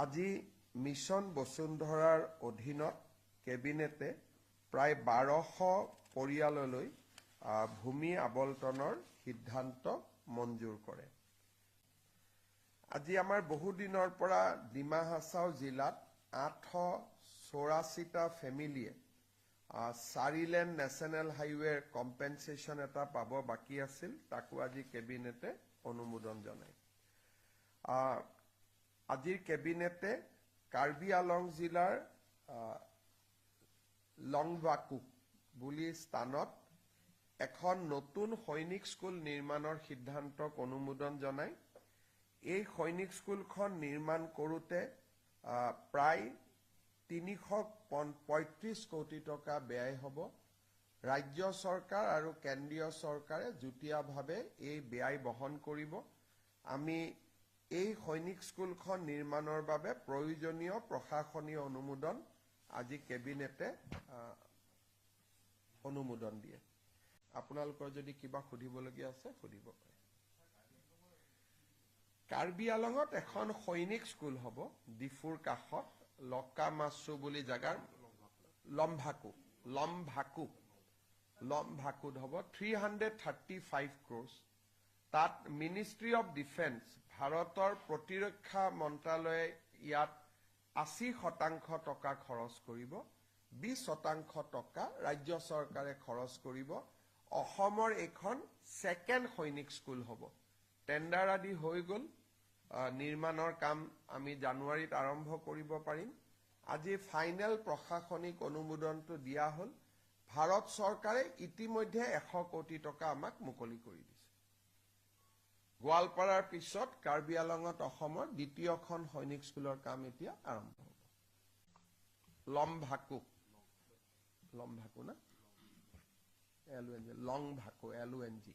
আজি মিছন বসুন্ধৰাৰ অধীনত কেবিনেটে প্ৰায় 1200 পৰিয়াললৈ ভূমি আবণ্টনৰ সিদ্ধান্ত মঞ্জুৰ কৰে। আজি আমাৰ বহুদিনৰ পৰা ডিমা হাছাও জিলাত 884টা ফেমিলিয়ে 4 লেন নেশ্যনেল হাইৱেৰ কম্পেনচেশ্যন এটা পাব বাকী আছিল, তাকো আজি কেবিনেটে অনুমোদন জনায়। আজিৰ কেবিনেটে কাৰ্বি আলং জিলাৰ লংভাকুক বুলি স্থানত এখন নতুন সৈনিক স্কুল নিৰ্মাণৰ সিদ্ধান্তক অনুমোদন জনায়। এই সৈনিক স্কুলখন নিৰ্মাণ কৰোঁতে প্ৰায় 335 কোটি টকা ব্যয় হ'ব। ৰাজ্য চৰকাৰ আৰু কেন্দ্ৰীয় চৰকাৰে যুটীয়াভাৱে এই ব্যয় বহন কৰিব। আমি এই সৈনিক স্কুলখন নিৰ্মাণৰ বাবে প্ৰয়োজনীয় প্ৰশাসনীয় অনুমোদন আজি কেবিনেটে অনুমোদন দিয়ে। আপোনালোকৰ যদি কিবা সুধিবলগীয়া আছে সুধিব পাৰে। কাৰ্বি আলঙত এখন সৈনিক স্কুল হ'ব ডিফুৰ কাষত লকামাছু বুলি জাগাৰ লমভাকুত হ'ব 335 ক্ৰোৰ্ছ। তাত মিনিষ্ট্ৰী অফ ডিফেন্স ভাৰতৰ প্ৰতিৰক্ষা মন্ত্ৰালয়ে ইয়াত 80% টকা খৰচ কৰিব, 20% টকা ৰাজ্য চৰকাৰে খৰচ কৰিব। অসমৰ এখন ছেকেণ্ড সৈনিক স্কুল হ'ব। টেণ্ডাৰ আদি হৈ গ'ল, নিৰ্মাণৰ কাম আমি জানুৱাৰীত আৰম্ভ কৰিব পাৰিম। আজি ফাইনেল প্ৰশাসনিক অনুমোদনটো দিয়া হ'ল। ভাৰত চৰকাৰে ইতিমধ্যে 100 কোটি টকা আমাক মুকলি কৰি দিছে। গোৱালপাৰাৰ পিছত কাৰ্বি আলঙত অসমৰ দ্বিতীয়খন সৈনিক স্কুলৰ কাম এতিয়া আৰম্ভ হ'ব। লমভাকু না লংভাকু LUNG